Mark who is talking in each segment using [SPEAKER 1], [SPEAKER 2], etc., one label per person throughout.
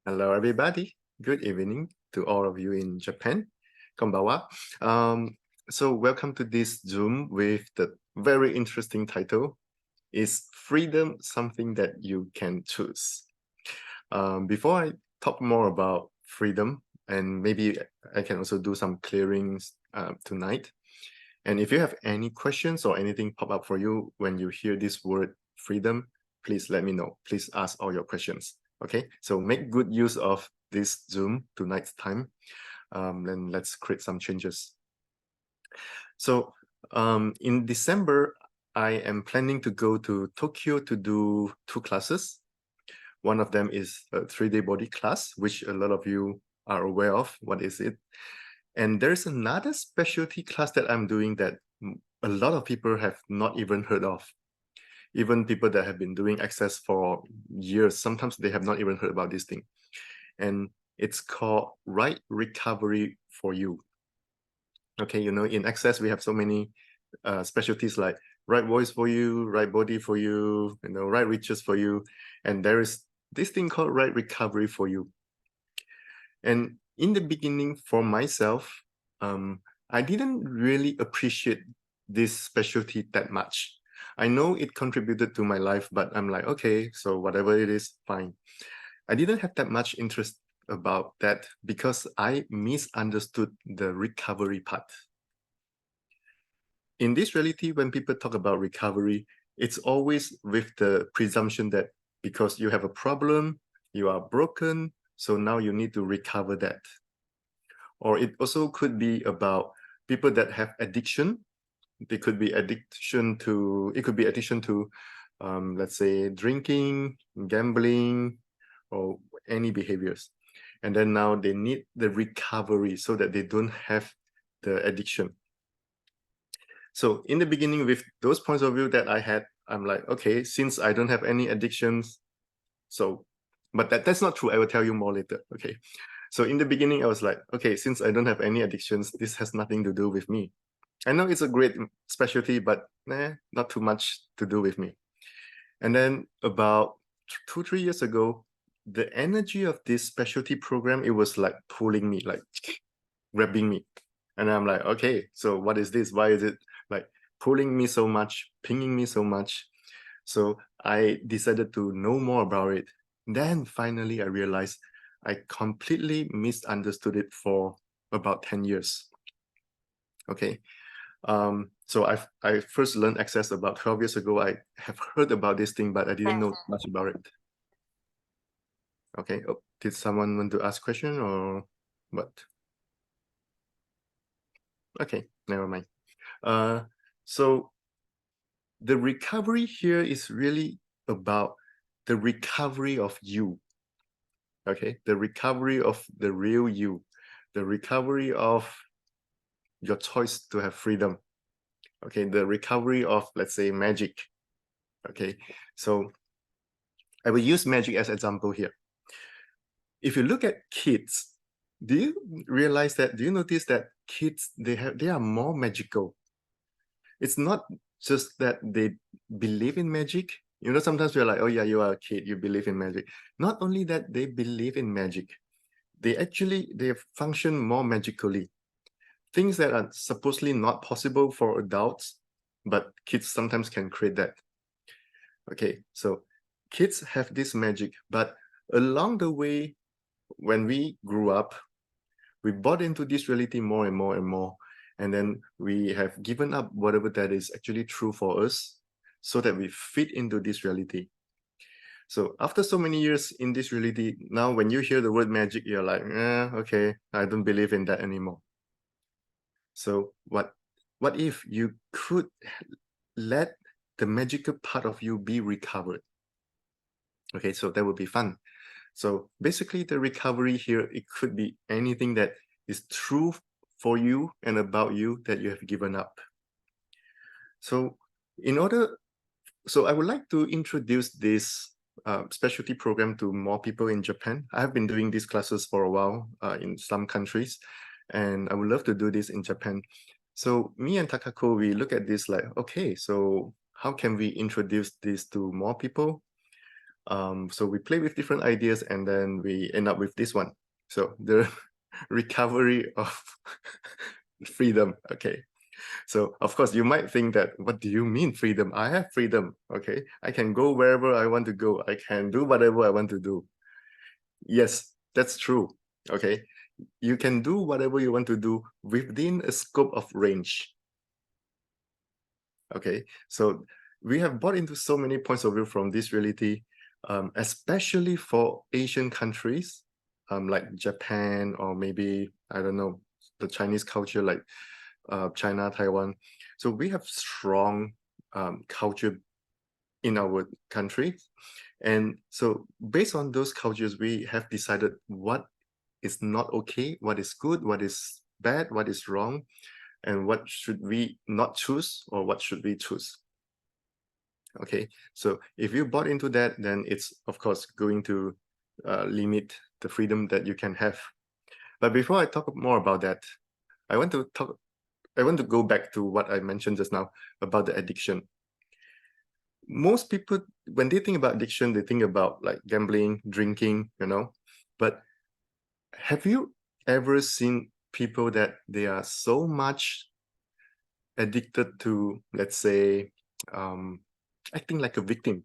[SPEAKER 1] Hello, everybody. Good evening to all of you in Japan. Konbawa. So welcome to this Zoom with the very interesting title, Is Freedom Something That You Can Choose? Before I talk more about freedom, and maybe I can also do some clearings tonight. And if you have any questions or anything pop up for you when you hear this word freedom, please let me know. Please ask all your questions. Okay, so make good use of this Zoom tonight's time. Then let's create some changes. So in December, I am planning to go to Tokyo to do 2 classes. One of them is a 3-day body class, which a lot of you are aware of. What is it? And there's another specialty class that I'm doing that a lot of people have not even heard of. Even people that have been doing access for years, sometimes they have not even heard about this thing. And it's called Right Recovery for You. Okay, in access, we have so many specialties like right voice for you, right body for you, right riches for you. And there is this thing called Right Recovery for You. And in the beginning, for myself, I didn't really appreciate this specialty that much. I know it contributed to my life, but I'm like, okay, so whatever it is, fine. I didn't have that much interest about that because I misunderstood the recovery part. In this reality, when people talk about recovery, it's always with the presumption that because you have a problem, you are broken, so now you need to recover that. Or it also could be about people that have addiction. They could be addiction to, it could be addiction to, let's say, drinking, gambling, or any behaviors. And then now they need the recovery so that they don't have the addiction. So in the beginning, with those points of view that I had, I'm like, okay, since I don't have any addictions, but that's not true. I will tell you more later. Okay. So in the beginning, I was like, okay, since I don't have any addictions, this has nothing to do with me. I know it's a great specialty, but not too much to do with me. And then about 2-3 years ago, the energy of this specialty program, it was like pulling me, like grabbing me. And I'm like, okay, so what is this? Why is it like pulling me so much, pinging me so much? So I decided to know more about it. Then finally, I realized I completely misunderstood it for about 10 years. Okay. So I first learned access about 12 years ago. I have heard about this thing, but I didn't know much about it. Okay. Oh, did someone want to ask question or what? Okay, never mind. So the recovery here is really about the recovery of you. Okay, the recovery of the real you, the recovery of your choice to have freedom. Okay, the recovery of, let's say, magic. Okay, so I will use magic as example here. If you look at kids, do you realize that, do you notice that kids, they are more magical? It's not just that they believe in magic. Sometimes we're like, oh yeah, you are a kid, you believe in magic. Not only that, they believe in magic. They function more magically. Things that are supposedly not possible for adults, but kids sometimes can create that. Okay, so kids have this magic, but along the way, when we grew up, we bought into this reality more and more and more. And then we have given up whatever that is actually true for us so that we fit into this reality. So after so many years in this reality, now when you hear the word magic, you're like, okay, I don't believe in that anymore. So what if you could let the magical part of you be recovered? Okay, so that would be fun. So basically the recovery here, it could be anything that is true for you and about you that you have given up. So I would like to introduce this specialty program to more people in Japan. I have been doing these classes for a while in some countries, and I would love to do this in Japan. So me and Takako, we look at this like, okay, so how can we introduce this to more people? So we play with different ideas and then we end up with this one. So the recovery of freedom. Okay. So of course you might think that, what do you mean freedom? I have freedom. Okay. I can go wherever I want to go. I can do whatever I want to do. Yes, that's true. Okay. You can do whatever you want to do within a scope of range. Okay. So we have bought into so many points of view from this reality, especially for Asian countries, like Japan, or maybe, I don't know, the Chinese culture, like China, Taiwan. So we have strong culture in our country. And so based on those cultures, we have decided what is not okay, what is good, what is bad, what is wrong, and what should we not choose, or what should we choose. Okay, so if you bought into that, then it's of course going to limit the freedom that you can have. But before I talk more about that, I want to go back to what I mentioned just now about the addiction. Most people, when they think about addiction, they think about like gambling, drinking, but have you ever seen people that they are so much addicted to, let's say, acting like a victim?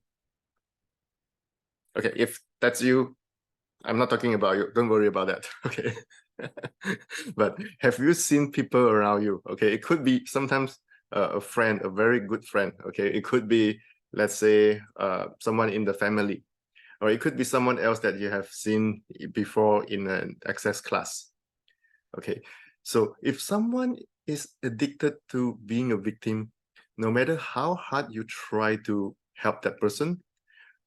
[SPEAKER 1] Okay, if that's you, I'm not talking about you. Don't worry about that. Okay. But have you seen people around you? Okay, it could be sometimes a friend, a very good friend. Okay, it could be, let's say, someone in the family, or it could be someone else that you have seen before in an access class. Okay, so if someone is addicted to being a victim, no matter how hard you try to help that person,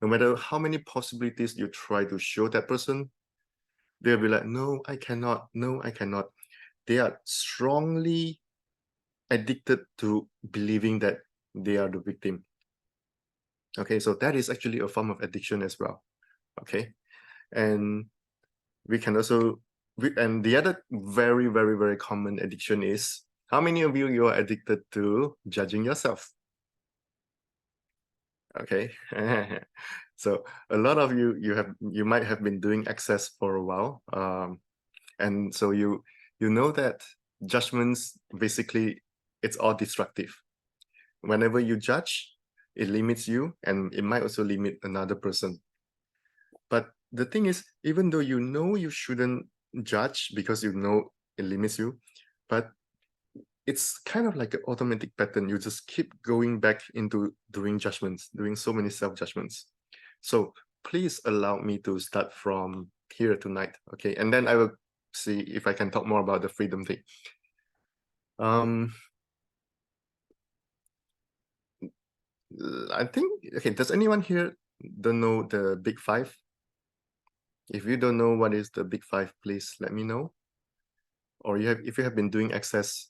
[SPEAKER 1] no matter how many possibilities you try to show that person, they'll be like, no, I cannot. No, I cannot. They are strongly addicted to believing that they are the victim. Okay, so that is actually a form of addiction as well. Okay, and we can also, and the other very, very, very common addiction is, how many of you are addicted to judging yourself? Okay. So a lot of you might have been doing access for a while, and so you know that judgments, basically, it's all destructive. Whenever you judge, it limits you, and it might also limit another person. But the thing is, even though you know you shouldn't judge because you know it limits you, but it's kind of like an automatic pattern. You just keep going back into doing judgments, doing so many self-judgments. So please allow me to start from here tonight, okay? And then I will see if I can talk more about the freedom thing. I think, okay, does anyone here don't know the big five? If you don't know what is the big five, please let me know. Or if you have been doing access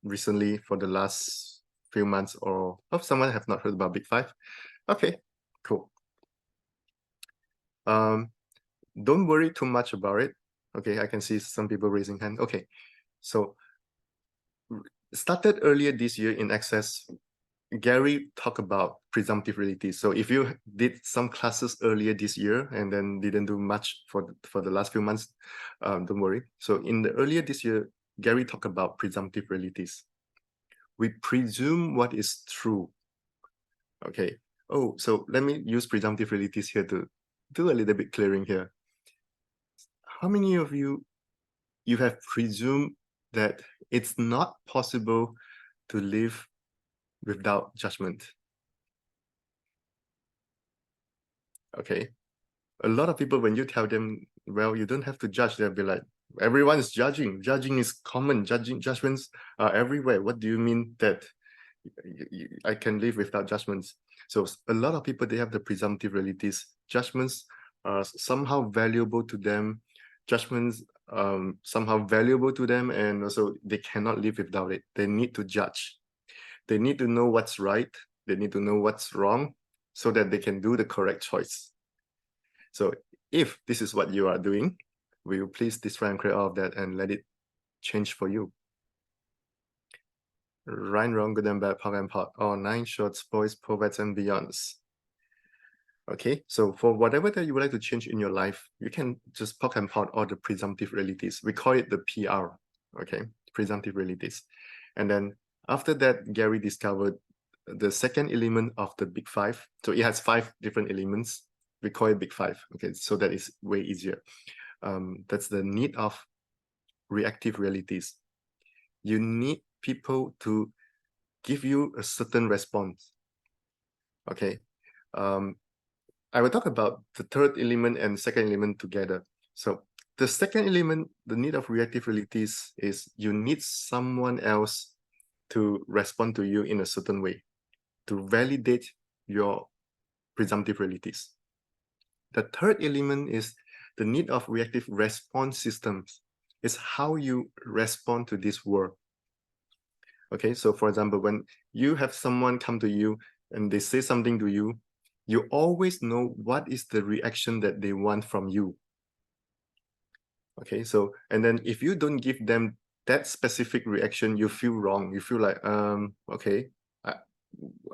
[SPEAKER 1] recently for the last few months, or if someone have not heard about big five, okay, cool. Don't worry too much about it. Okay, I can see some people raising hand. Okay, so started earlier this year in access, Gary talked about presumptive reality. So if you did some classes earlier this year and then didn't do much for the last few months, don't worry. So in the earlier this year, Gary talked about presumptive realities. We presume what is true. Okay. Oh, so let me use presumptive realities here to do a little bit clearing here. How many of you have presumed that it's not possible to live without judgment? Okay. A lot of people, when you tell them, well, you don't have to judge, they'll be like, everyone is judging. Judging is common. Judgments are everywhere. What do you mean that I can live without judgments? So a lot of people, they have the presumptive realities. Judgments are somehow valuable to them. Judgments somehow valuable to them, and also they cannot live without it. They need to judge. They need to know what's right. They need to know what's wrong so that they can do the correct choice. So if this is what you are doing, will you please destroy and create all of that and let it change for you? Right, wrong, good and bad, POC and POC, all 9 shorts, boys, poets, and beyonds. Okay, so for whatever that you would like to change in your life, you can just poke and pot all the presumptive realities. We call it the PR, okay, presumptive realities. And then after that, Gary discovered the second element of the big five. So it has 5 different elements. We call it big five. Okay, so that is way easier. That's the need of reactive realities. You need people to give you a certain response. Okay. I will talk about the third element and second element together. So the second element, the need of reactive realities, is you need someone else to respond to you in a certain way, to validate your presumptive realities. The third element is the need of reactive response systems. It's how you respond to this world. Okay, so for example, when you have someone come to you and they say something to you, you always know what is the reaction that they want from you. Okay, so, and then if you don't give them that specific reaction, you feel wrong. You feel like, okay,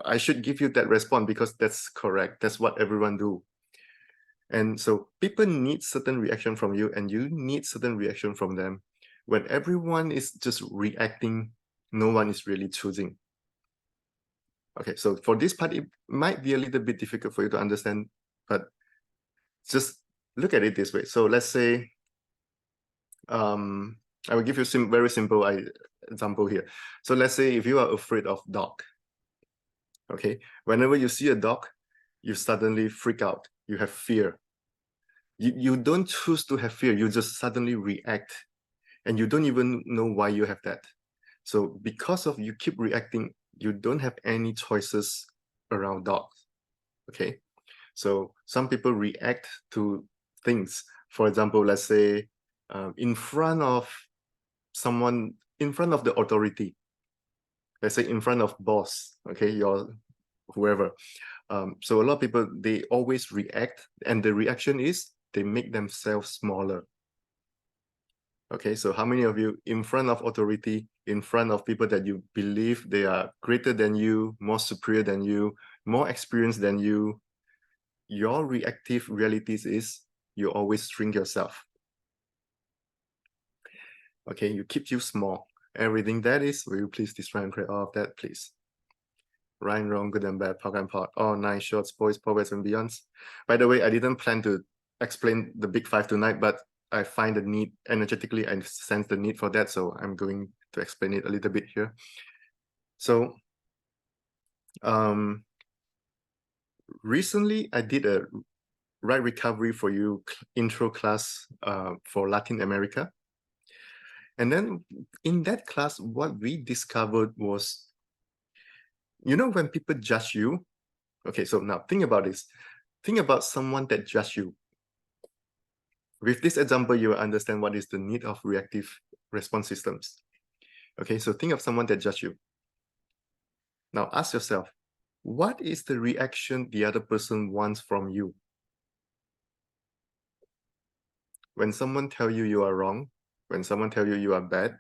[SPEAKER 1] I should give you that response because that's correct. That's what everyone do. And so people need certain reaction from you and you need certain reaction from them. When everyone is just reacting, no one is really choosing. Okay, so for this part, it might be a little bit difficult for you to understand, but just look at it this way. So let's say, I will give you a very simple example here. So let's say if you are afraid of dog, okay, whenever you see a dog, you suddenly freak out, you have fear. You don't choose to have fear, you just suddenly react, and you don't even know why you have that. So because of you keep reacting, you don't have any choices around dogs, okay? So some people react to things. For example, let's say in front of someone, in front of the authority, let's say in front of boss, okay, your whoever. So a lot of people, they always react, and the reaction is they make themselves smaller. Okay, so how many of you in front of authority, in front of people that you believe they are greater than you, more superior than you, more experienced than you, your reactive realities is you always shrink yourself. Okay, you keep you small. Everything that is, will you please destroy and create all of that, please? Right and wrong, good and bad, POC and POD, all 9 shorts, boys, poets, and beyonds. By the way, I didn't plan to explain the big 5 tonight, but I find the need energetically, I sense the need for that, so I'm going to explain it a little bit here. So, recently I did a right recovery for you intro class for Latin America. And then in that class, what we discovered was, you know, when people judge you, okay, so now think about this. Think about someone that judge you. With this example, you will understand what is the need of reactive response systems. Okay, so think of someone that judge you. Now ask yourself, what is the reaction the other person wants from you? When someone tell you you are wrong, when someone tell you you are bad,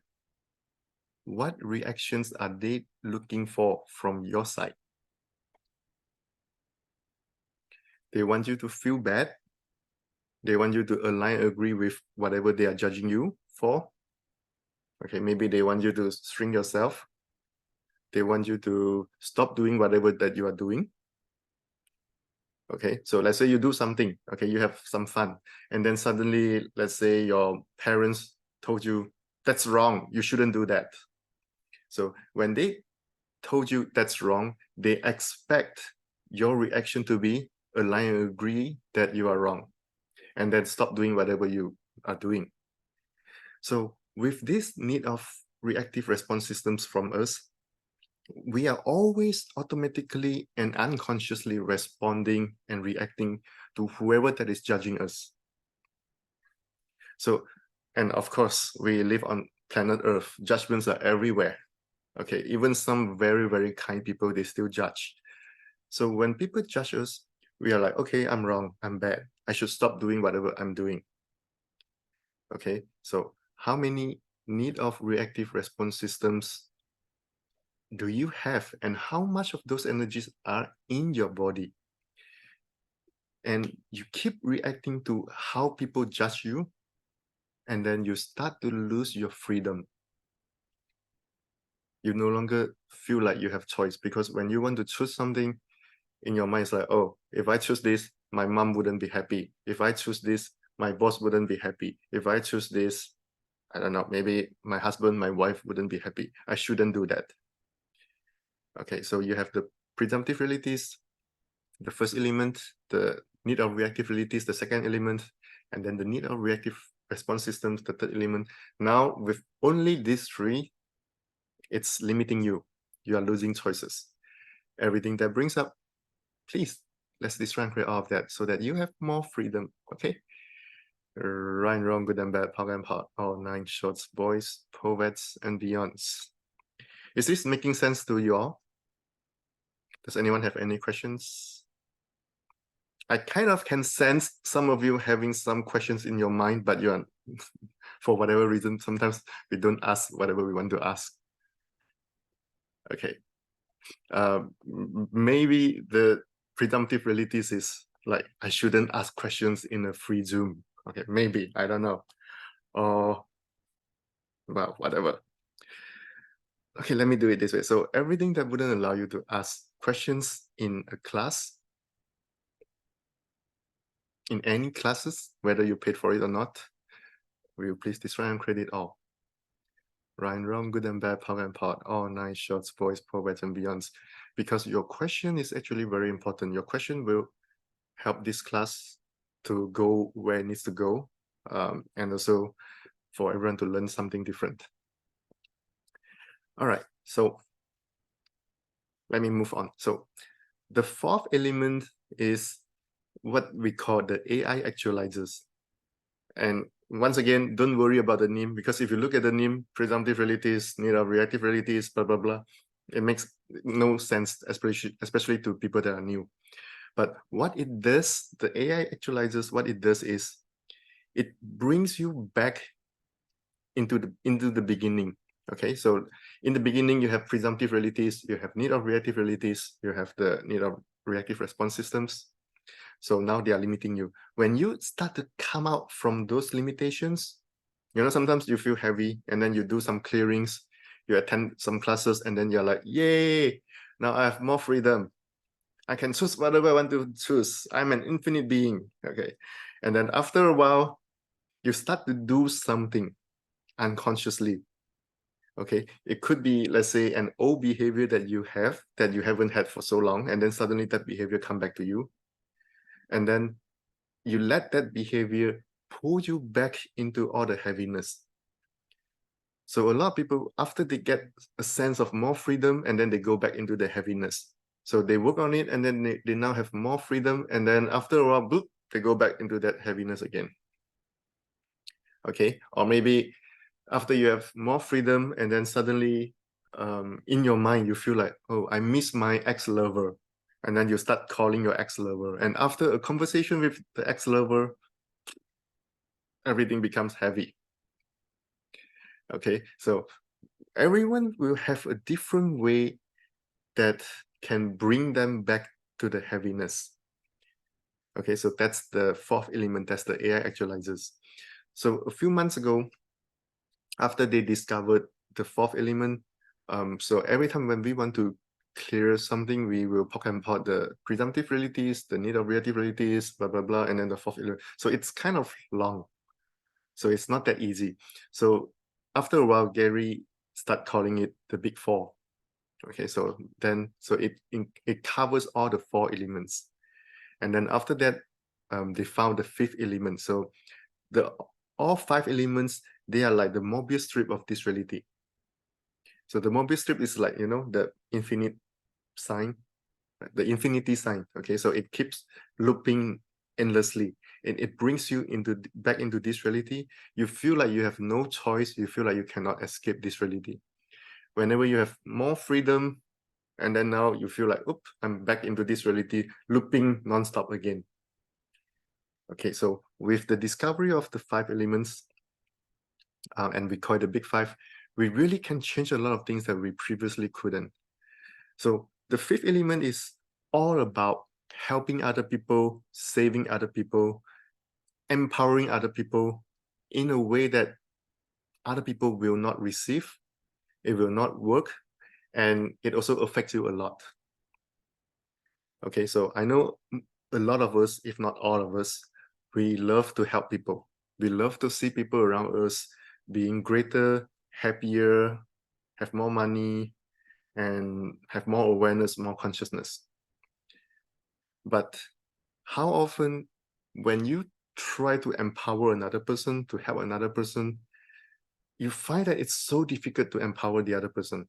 [SPEAKER 1] what reactions are they looking for from your side? They want you to feel bad. They want you to align, agree with whatever they are judging you for. Okay, maybe they want you to shrink yourself. They want you to stop doing whatever that you are doing. Okay, so let's say you do something, okay, you have some fun, and then suddenly, let's say your parents told you, that's wrong, you shouldn't do that. So when they told you that's wrong, they expect your reaction to be align and agree that you are wrong, and then stop doing whatever you are doing. So with this need of reactive response systems from us, we are always automatically and unconsciously responding and reacting to whoever that is judging us. So, and of course, we live on planet Earth. Judgments are everywhere. Okay, even some very, very kind people, they still judge. So when people judge us, we are like, okay, I'm wrong, I'm bad. I should stop doing whatever I'm doing. Okay, so how many need of reactive response systems do you have, and how much of those energies are in your body? and you keep reacting to how people judge you, and then you start to lose your freedom. You no longer feel like you have choice, because when you want to choose something, in your mind, it's like, oh, if I choose this, my mom wouldn't be happy. If I choose this, my boss wouldn't be happy. If I choose this, I don't know, maybe my husband, my wife wouldn't be happy. I shouldn't do that. Okay, so you have the presumptive realities, the first element, the need of reactive realities, the second element, and then the need of reactive response systems, the third element. Now, with only these three, it's limiting you. You are losing choices. Everything that brings up, please, let's destroy and create all of that so that you have more freedom, okay? Right, wrong, good and bad, power and part, all 9 shorts, boys, poets, and beyonds. Is this making sense to you all? Does anyone have any questions? I kind of can sense some of you having some questions in your mind, but you're, for whatever reason, sometimes we don't ask whatever we want to ask. Okay. Maybe the presumptive realities is like, I shouldn't ask questions in a free Zoom. Okay, maybe, I don't know. Or, well, whatever. Okay, let me do it this way. So everything that wouldn't allow you to ask questions in a class, in any classes, whether you paid for it or not, will you please destroy and credit all? Right and wrong, good and bad, power and part, all 9 shorts, boys, poets, and beyonds. Because your question is actually very important. Your question will help this class to go where it needs to go, and also for everyone to learn something different. All right, so let me move on. So the fourth element is what we call the AI actualizers. And once again, don't worry about the name, because if you look at the name, presumptive realities, need of reactive realities, blah, blah, blah, it makes no sense, especially to people that are new. But what it does, the AI actualizers, what it does is it brings you back into the beginning. Okay, so in the beginning, you have presumptive realities, you have need of reactive realities, you have the need of reactive response systems. So now they are limiting you. When you start to come out from those limitations, you know, sometimes you feel heavy, and then you do some clearings, you attend some classes, and then you're like, yay, now I have more freedom. I can choose whatever I want to choose. I'm an infinite being. Okay. And then after a while, you start to do something unconsciously. Okay, it could be, let's say, an old behavior that you have that you haven't had for so long, and then suddenly that behavior come back to you, and then you let that behavior pull you back into all the heaviness. So a lot of people, after they get a sense of more freedom, and then they go back into the heaviness. So they work on it, and then they now have more freedom, and then after a while, bloop, they go back into that heaviness again. Okay, or maybe after you have more freedom, and then suddenly in your mind you feel like, oh, I miss my ex-lover, and then you start calling your ex-lover, and after a conversation with the ex-lover, everything becomes heavy. Okay, so everyone will have a different way that can bring them back to the heaviness. Okay, so that's the fourth element, that's the AI actualizers. So a few months ago, after they discovered the fourth element, so every time when we want to clear something, we will poke and pot the presumptive realities, the need of reactive realities, blah, blah, blah, and then the fourth element. So it's kind of long. So it's not that easy. So after a while, Gary started calling it the big four. Okay, so then, so it covers all the 4 elements. And then after that, they found the 5th element. So all 5 elements, they are like the Mobius strip of this reality. So the Mobius strip is like, you know, the infinite sign, the infinity sign. Okay, so it keeps looping endlessly, and it brings you back into this reality. You feel like you have no choice. You feel like you cannot escape this reality. Whenever you have more freedom, and then now you feel like, oops, I'm back into this reality, looping nonstop again. Okay, so with the discovery of the 5 elements, and we call it the big 5, we really can change a lot of things that we previously couldn't. So the 5th element is all about helping other people, saving other people, empowering other people in a way that other people will not receive, it will not work, and it also affects you a lot. Okay, so I know a lot of us, if not all of us, we love to help people. We love to see people around us being greater, happier, have more money, and have more awareness, more consciousness. But how often, when you try to empower another person, to help another person, you find that it's so difficult to empower the other person.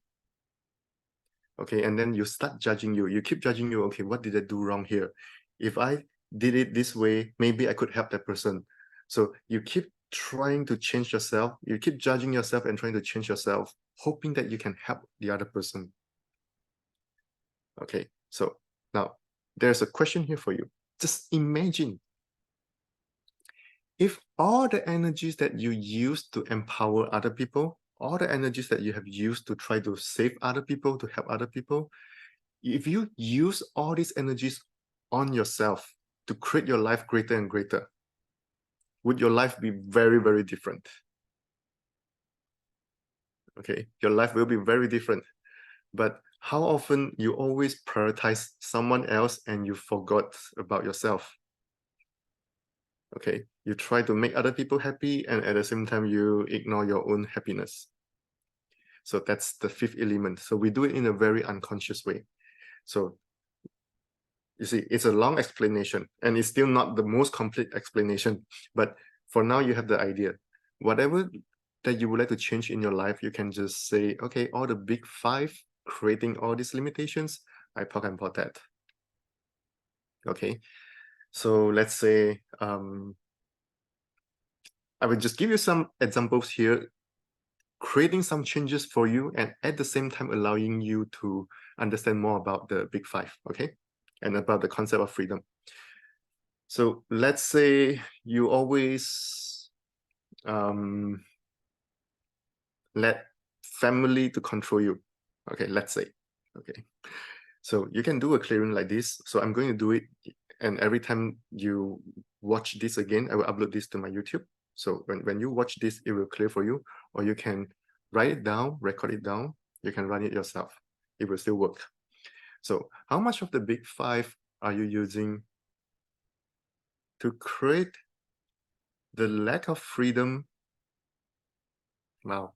[SPEAKER 1] Okay, and then you start judging you keep judging you. Okay, what did I do wrong here? If I did it this way, maybe I could help that person. So you keep trying to change yourself, you keep judging yourself and trying to change yourself, hoping that you can help the other person. Okay, so now there's a question here for you. Just imagine if all the energies that you use to empower other people, all the energies that you have used to try to save other people, to help other people, if you use all these energies on yourself to create your life greater and greater, would your life be very, very different? Okay, your life will be very different. But how often you always prioritize someone else and you forgot about yourself? Okay, you try to make other people happy and at the same time you ignore your own happiness. So that's the fifth element. So we do it in a very unconscious way. So you see, it's a long explanation and it's still not the most complete explanation. But for now, you have the idea. Whatever that you would like to change in your life, you can just say, okay, all the big five creating all these limitations, I talk about that. Okay, so let's say, I will just give you some examples here, creating some changes for you and at the same time allowing you to understand more about the big five, okay? And about the concept of freedom. So let's say you always let family to control you. Okay, let's say, okay. So you can do a clearing like this. So I'm going to do it. And every time you watch this again, I will upload this to my YouTube. So when you watch this, it will clear for you, or you can write it down, record it down. You can run it yourself. It will still work. So how much of the big five are you using to create the lack of freedom? Wow,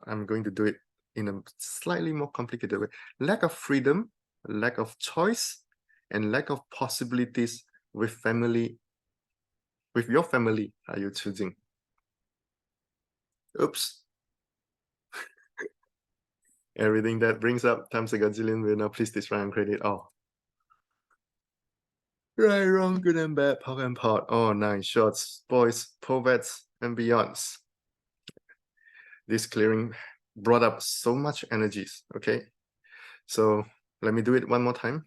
[SPEAKER 1] I'm going to do it in a slightly more complicated way. Lack of freedom, lack of choice, and lack of possibilities with family. With your family, are you choosing? Oops. Everything that brings up times a gazillion will now please destroy and credit all. Right, wrong, good and bad, POC and pot, all nine shorts, boys, povets, and beyonds. This clearing brought up so much energies, okay? So let me do it one more time.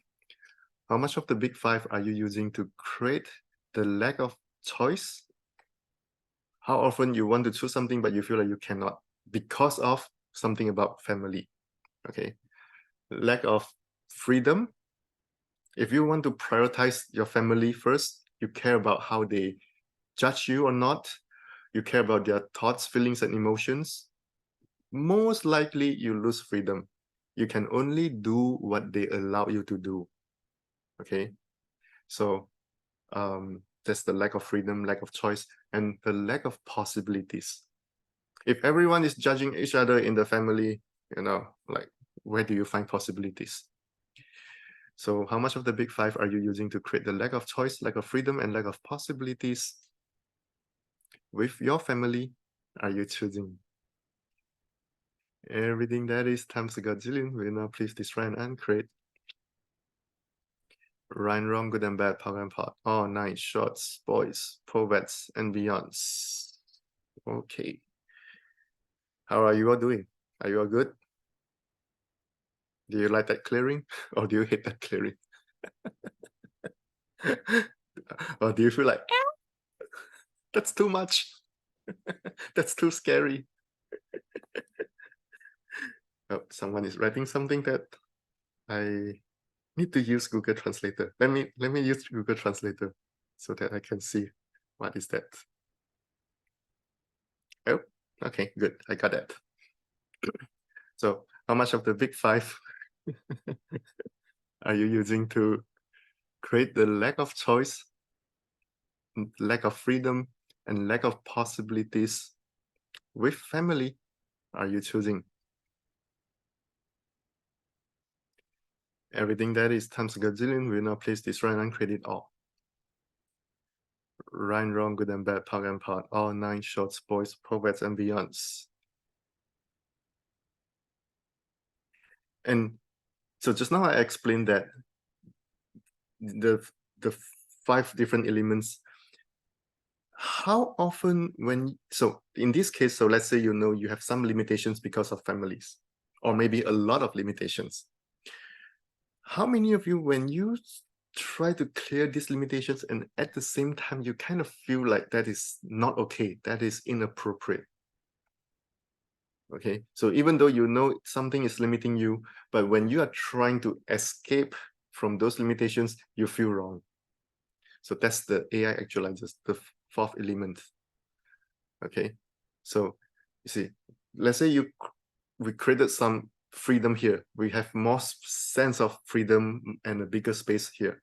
[SPEAKER 1] How much of the big five are you using to create the lack of choice? How often you want to choose something but you feel like you cannot because of something about family? Okay, lack of freedom. If you want to prioritize your family first, you care about how they judge you or not, you care about their thoughts, feelings, and emotions, most likely you lose freedom. You can only do what they allow you to do. Okay, so that's the lack of freedom, lack of choice, and the lack of possibilities. If everyone is judging each other in the family, you know, like, where do you find possibilities? So how much of the big five are you using to create the lack of choice, lack of freedom, and lack of possibilities with your family are you choosing? Everything that is times a gazillion will now please destroy and uncreate. Right, wrong, good and bad, power and pot. All nine shorts, boys, povets, and beyonds. Okay. How are you all doing? Are you all good? Do you like that clearing or do you hate that clearing? Or do you feel like, that's too much? That's too scary. Oh, someone is writing something that I Need to use Google Translator. Let me use Google Translator so that I can see what is that. Oh, okay, good. I got that. So how much of the big five are you using to create the lack of choice, lack of freedom, and lack of possibilities with family are you choosing? Everything that is times a gazillion will now place this right and credit all. Right and wrong, good and bad, part and part, all 9 shorts, boys, poets, and beyonds. And so just now I explained that the 5 different elements. How often so in this case, so let's say you have some limitations because of families, or maybe a lot of limitations. How many of you, when you try to clear these limitations and at the same time you kind of feel like that is not okay, that is inappropriate? Okay, so even though you know something is limiting you, but when you are trying to escape from those limitations, you feel wrong. So that's the AI actualizers, the 4th element. Okay, so you see, let's say we created some freedom here. We have more sense of freedom and a bigger space here.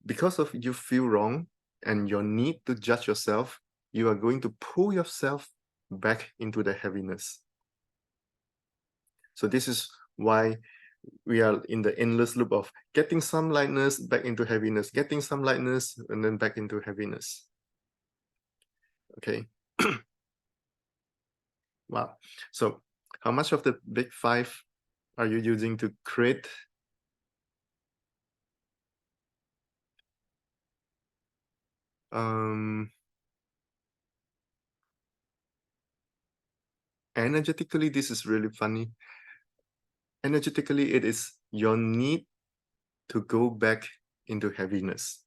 [SPEAKER 1] Because of you feel wrong and your need to judge yourself, you are going to pull yourself back into the heaviness. So this is why we are in the endless loop of getting some lightness back into heaviness, getting some lightness and then back into heaviness. Okay. Wow. So how much of the big 5 are you using to create energetically? This is really funny. Energetically, it is your need to go back into heaviness.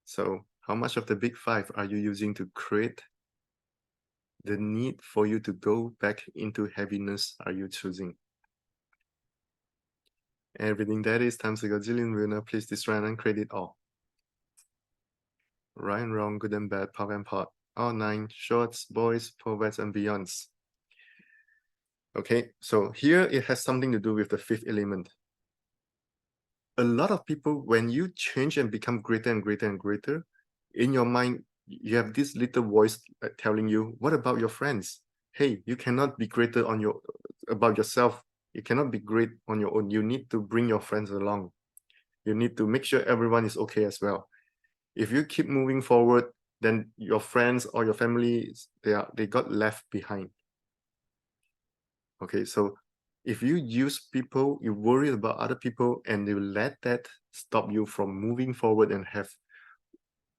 [SPEAKER 1] So how much of the big 5 are you using to create the need for you to go back into heaviness are you choosing? Everything that is times a gazillion will now place this round and credit all. Right and wrong, good and bad, pop and pot. All 9 shorts, boys, poets, and beyonds. Okay, so here it has something to do with the 5th element. A lot of people, when you change and become greater and greater and greater, in your mind, you have this little voice telling you, what about your friends? Hey, you cannot be greater about yourself. You cannot be great on your own. You need to bring your friends along. You need to make sure everyone is okay as well. If you keep moving forward, then your friends or your family, they got left behind. Okay, so if you use people, you worry about other people, and you let that stop you from moving forward and have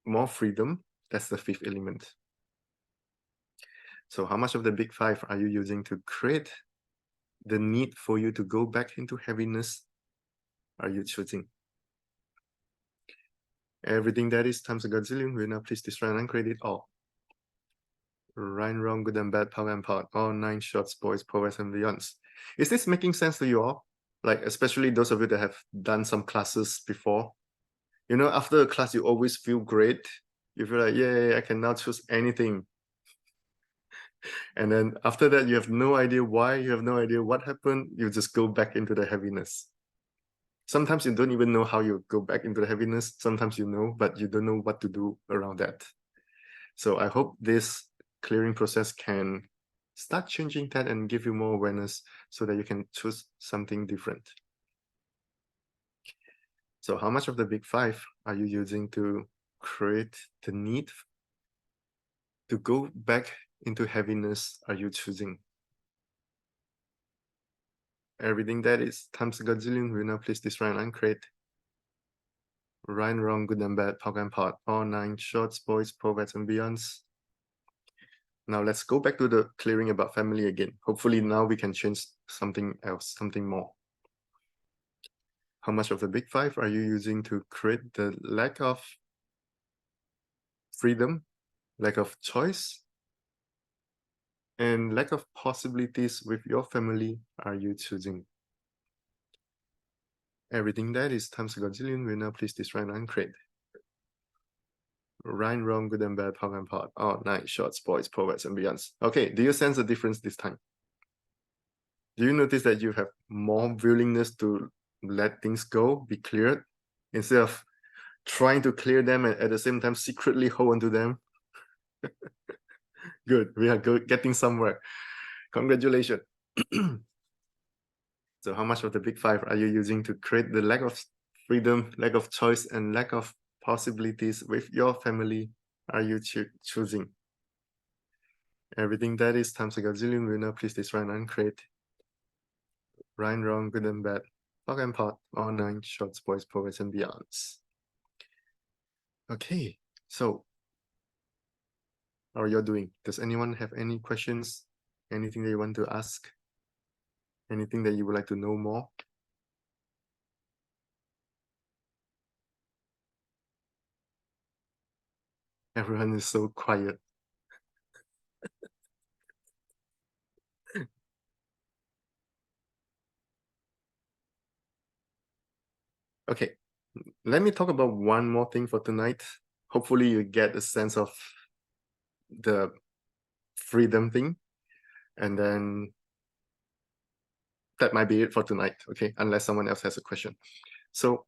[SPEAKER 1] more freedom, that's the 5th element. So how much of the big 5 are you using to create the need for you to go back into heaviness are you choosing? Everything that is times a gazillion will now please this round and create it all. Right and wrong, good and bad, power and part, all 9 shots, boys, poets, and beyonds. Is this making sense to you all? Like, especially those of you that have done some classes before. After a class, you always feel great. You feel like, yay, I can now choose anything. And then after that, you have no idea why, you have no idea what happened. You just go back into the heaviness. Sometimes you don't even know how you go back into the heaviness. Sometimes you know, but you don't know what to do around that. So I hope this clearing process can start changing that and give you more awareness so that you can choose something different. So how much of the big 5 are you using to create the need to go back into heaviness are you choosing? Everything that is times a gazillion will now place this round and create. Right and wrong, good and bad, power and part, all 9 shorts, boys, poets, and beyonds. Now let's go back to the clearing about family again. Hopefully now we can change something else, something more. How much of the big 5 are you using to create the lack of freedom, lack of choice, and lack of possibilities with your family are you choosing? Everything that is times a gazillion will now please destroy and create. Right, wrong, good and bad, pop and pot. Oh, nice, shorts, boys, poets, and beyonds. Okay, do you sense the difference this time? Do you notice that you have more willingness to let things go, be cleared, instead of trying to clear them and at the same time secretly hold on to them? Good, we are getting somewhere. Congratulations. So how much of the big five are you using to create the lack of freedom, lack of choice, and lack of possibilities with your family are you choosing? Everything that is times a gazillion will now please destroy and create. Right, wrong, good and bad, talk and pot, all nine, shorts, boys, poets, and beyonds. Okay, so how are you doing? Does anyone have any questions? Anything that you want to ask? Anything that you would like to know more? Everyone is so quiet. Okay, let me talk about one more thing for tonight. Hopefully you get a sense of the freedom thing, and then that might be it for tonight, okay? Unless someone else has a question. So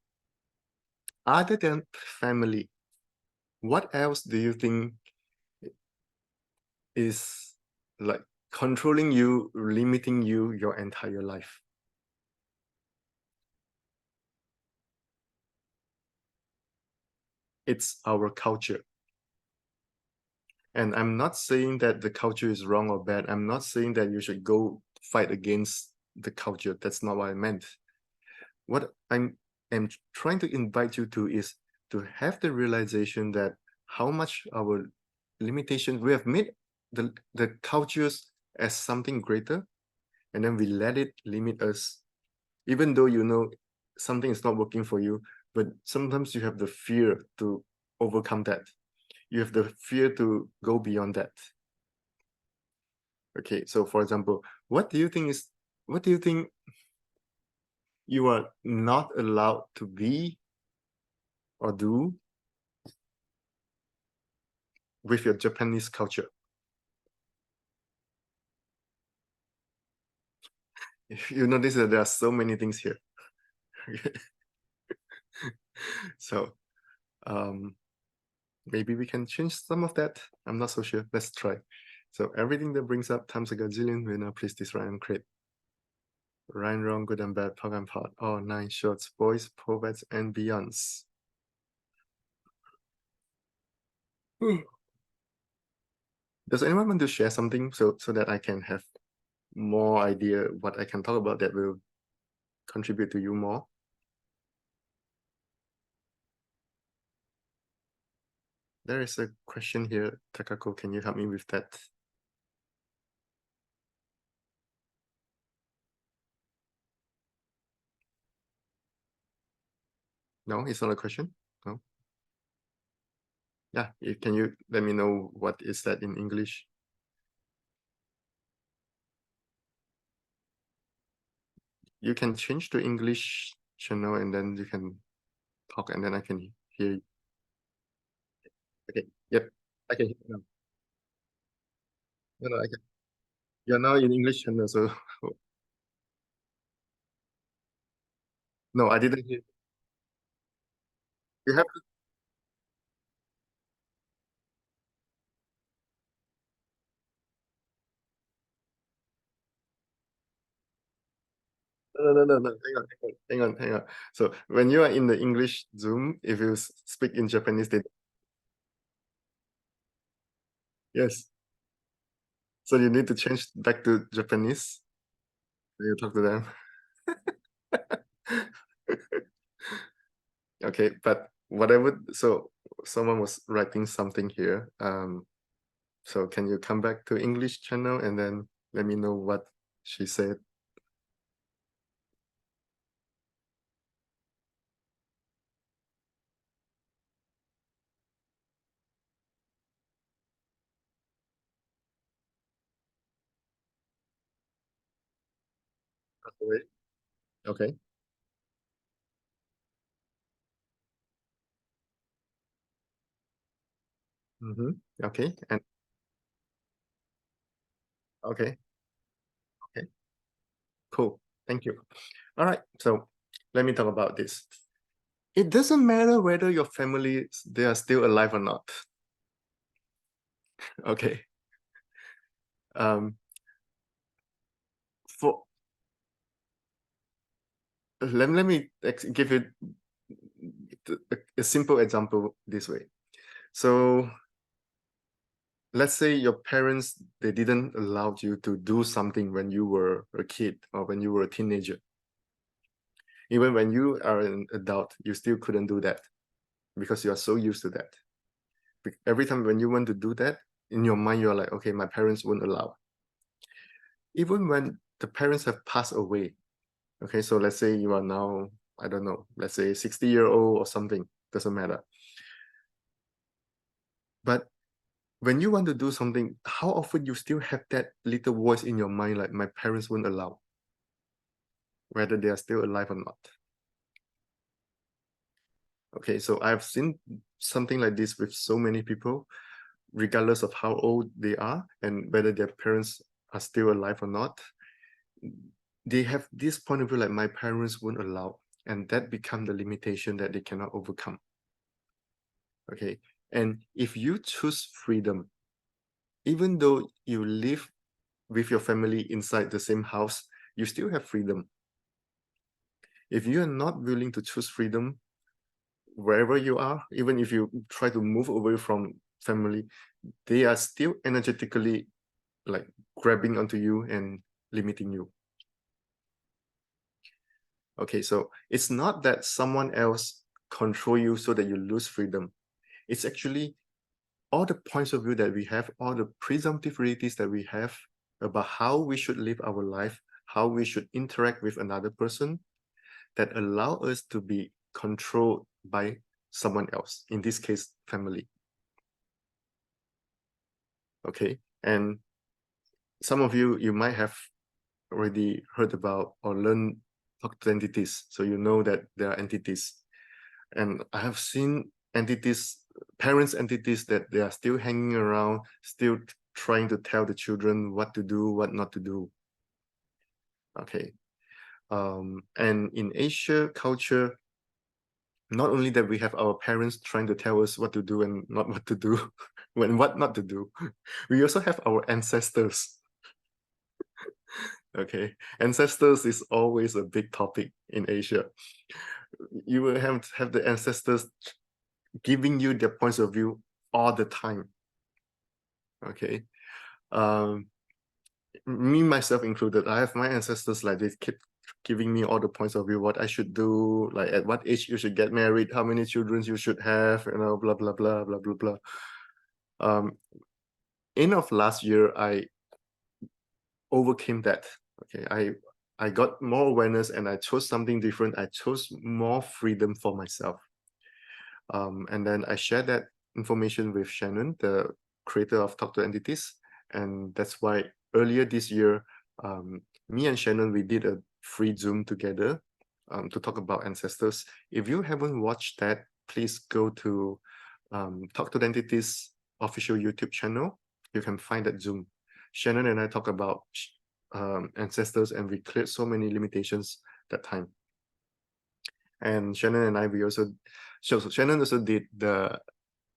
[SPEAKER 1] other than family, what else do you think is like controlling you, limiting you your entire life? It's our culture. And I'm not saying that the culture is wrong or bad. I'm not saying that you should go fight against the culture. That's not what I meant. What am trying to invite you to is to have the realization that how much our limitation, we have made the cultures as something greater, and then we let it limit us, even though you know something is not working for you, but sometimes you have the fear to overcome that. You have the fear to go beyond that. Okay, so for example, what do you think you are not allowed to be or do with your Japanese culture? You notice that there are so many things here. So maybe we can change some of that. I'm not so sure. Let's try. So everything that brings up times a gazillion will now please this and create. Right and wrong, good and bad, pop and pot, all nine shorts, boys, poets, and beyonds. Does anyone want to share something so that I can have more idea what I can talk about that will contribute to you more? There is a question here, Takako. Can you help me with that? No, it's not a question. No. Yeah, can you let me know what is that in English? You can change to English channel and then you can talk and then I can hear you. Okay. Yep. I can hear you now. No, I can. You're now in English channel, so no, I didn't hear. You have to. No. Hang on. So when you are in the English Zoom, if you speak in Japanese, they yes. So you need to change back to Japanese when you talk to them. Okay, but whatever. So someone was writing something here. So can you come back to English channel and then let me know what she said? Okay. Okay. Okay. And okay. Okay. Cool. Thank you. All right. So let me talk about this. It doesn't matter whether your family they are still alive or not. Okay. Um, for let me give you a simple example this way. So let's say your parents they didn't allow you to do something when you were a kid or when you were a teenager. Even when you are an adult, you still couldn't do that because you are so used to that. Every time when you want to do that, in your mind you're like, okay, my parents won't allow. Even when the parents have passed away, okay, so let's say you are now, I don't know, let's say 60-year-old or something, doesn't matter. But when you want to do something, how often you still have that little voice in your mind like my parents won't allow, whether they are still alive or not. Okay, so I've seen something like this with so many people, regardless of how old they are and whether their parents are still alive or not. They have this point of view like my parents won't allow, and that become the limitation that they cannot overcome. Okay, and if you choose freedom, even though you live with your family inside the same house, you still have freedom. If you are not willing to choose freedom wherever you are, even if you try to move away from family, they are still energetically like grabbing onto you and limiting you. Okay, so it's not that someone else control you so that you lose freedom. It's actually all the points of view that we have, all the presumptive realities that we have about how we should live our life, how we should interact with another person that allow us to be controlled by someone else, in this case, family. Okay, and some of you might have already heard about or learned talk to entities, so you know that there are entities. And I have seen entities, parents entities that they are still hanging around, still trying to tell the children what to do, what not to do. Okay. And in Asia culture, not only that we have our parents trying to tell us what to do and not what to do, when what not to do, we also have our ancestors. Okay, ancestors is always a big topic in Asia. You will have the ancestors giving you their points of view all the time. Okay, um, me myself included, I have my ancestors like they keep giving me all the points of view, what I should do, like at what age you should get married, how many children you should have, you know, blah blah blah blah blah blah. End of last year, I overcame that. Okay, I got more awareness and I chose something different. I chose more freedom for myself. And then I shared that information with Shannon, the creator of Talk to Entities. And that's why earlier this year, me and Shannon, we did a free Zoom together to talk about ancestors. If you haven't watched that, please go to Talk to Entities official YouTube channel. You can find that Zoom. Shannon and I talk about ancestors and we cleared so many limitations that time. And Shannon and I, so Shannon also did the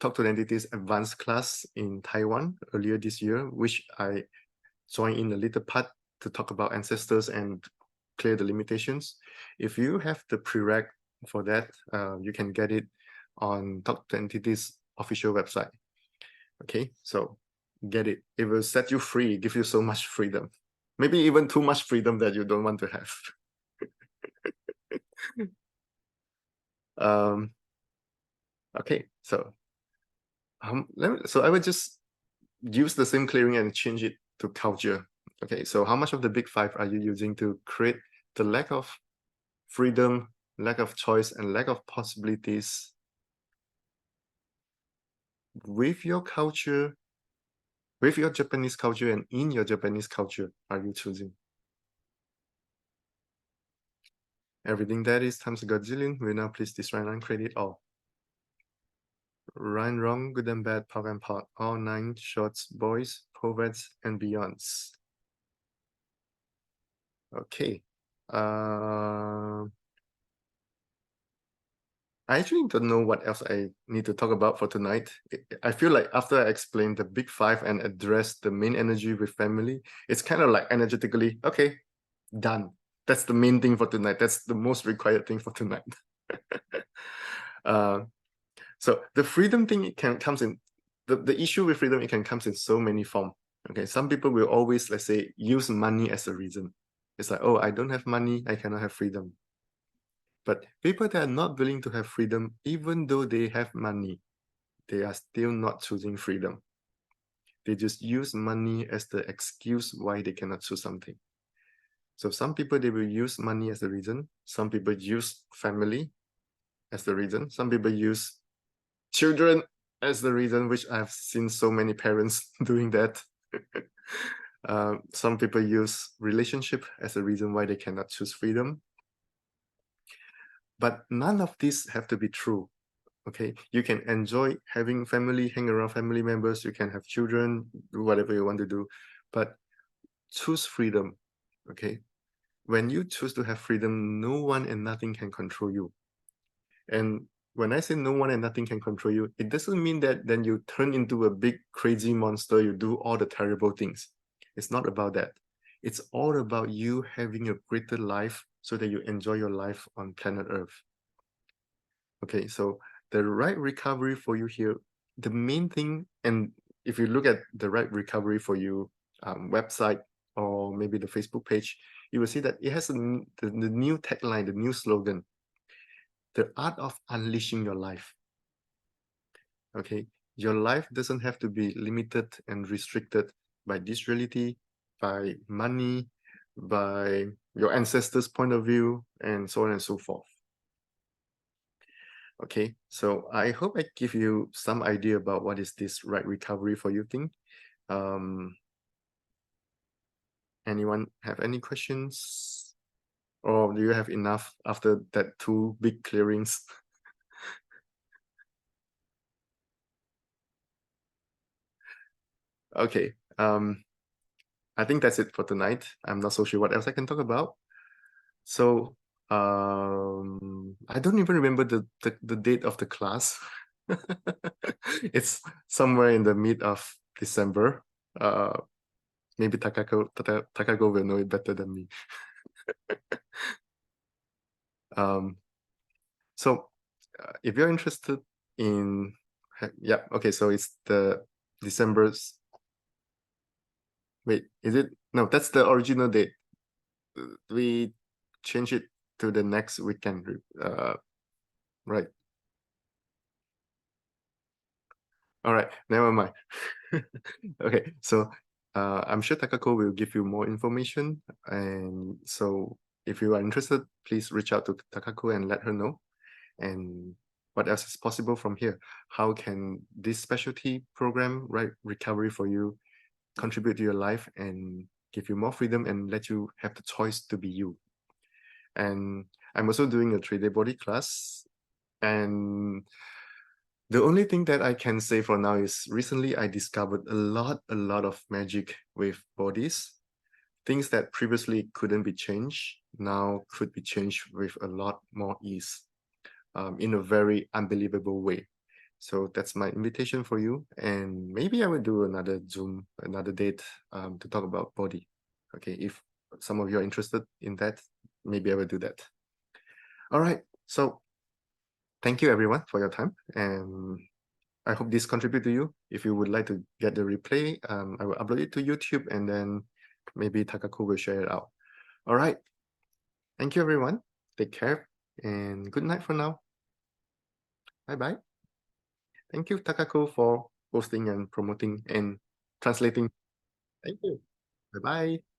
[SPEAKER 1] Talk to Entities advanced class in Taiwan earlier this year, which I joined in a little part to talk about ancestors and clear the limitations. If you have the prereq for that, you can get it on Talk to Entities official website. Okay, so get it. It will set you free, give you so much freedom. Maybe even too much freedom that you don't want to have. Okay, so so I would just use the same clearing and change it to culture. Okay, so how much of the big five are you using to create the lack of freedom, lack of choice, and lack of possibilities with your culture, with your Japanese culture, and in your Japanese culture are you choosing? Everything that is times a godzillion will now please this right line credit all. Right, wrong, good and bad, pop and pot, all nine shorts, boys, perverts, and beyonds. Okay. I actually don't know what else I need to talk about for tonight. I feel like after I explain the big five and address the main energy with family, it's kind of like energetically, okay, done. That's the main thing for tonight. That's the most required thing for tonight. uh, so the freedom thing, it can comes in, the issue with freedom, it can comes in so many forms. Okay, some people will always, let's say, use money as a reason. It's like, oh, I don't have money, I cannot have freedom. But people that are not willing to have freedom, even though they have money, they are still not choosing freedom. They just use money as the excuse why they cannot choose something. So some people, they will use money as the reason. Some people use family as the reason. Some people use children as the reason, which I've seen so many parents doing that. Some people use relationship as a reason why they cannot choose freedom. But none of these have to be true. Okay, you can enjoy having family, hang around family members, you can have children, do whatever you want to do, but choose freedom. Okay, when you choose to have freedom, no one and nothing can control you. And when I say no one and nothing can control you, it doesn't mean that then you turn into a big crazy monster, you do all the terrible things. It's not about that. It's all about you having a greater life so that you enjoy your life on planet Earth. Okay, so the right recovery for you here, the main thing, and if you look at the right recovery for you website or maybe the Facebook page, you will see that it has the new tagline, the new slogan, the art of unleashing your life. Okay, your life doesn't have to be limited and restricted by this reality, by money, by your ancestors' point of view, and so on and so forth. Okay, so I hope I give you some idea about what is this right recovery for you thing. Anyone have any questions? Or do you have enough after that two big clearings? Okay, I think that's it for tonight. I'm not so sure what else I can talk about. So I don't even remember the date of the class. It's somewhere in the mid of December. Maybe Takako will know it better than me. So if you're interested in, yeah, okay, so it's the December's, wait, is it? No, that's the original date. We change it to the next weekend, right? All right, never mind. Okay, so I'm sure Takako will give you more information. And so if you are interested, please reach out to Takako and let her know. And what else is possible from here? How can this specialty program, right, recovery for you, contribute to your life and give you more freedom and let you have the choice to be you? And I'm also doing a 3-day body class. And the only thing that I can say for now is recently I discovered a lot of magic with bodies. Things that previously couldn't be changed now could be changed with a lot more ease, in a very unbelievable way. So that's my invitation for you. And maybe I will do another Zoom, another date to talk about body. Okay, if some of you are interested in that, maybe I will do that. All right, so thank you everyone for your time. And I hope this contribute to you. If you would like to get the replay, I will upload it to YouTube and then maybe Takako will share it out. All right. Thank you, everyone. Take care and good night for now. Bye-bye. Thank you, Takako, for hosting and promoting and translating. Thank you. Bye-bye.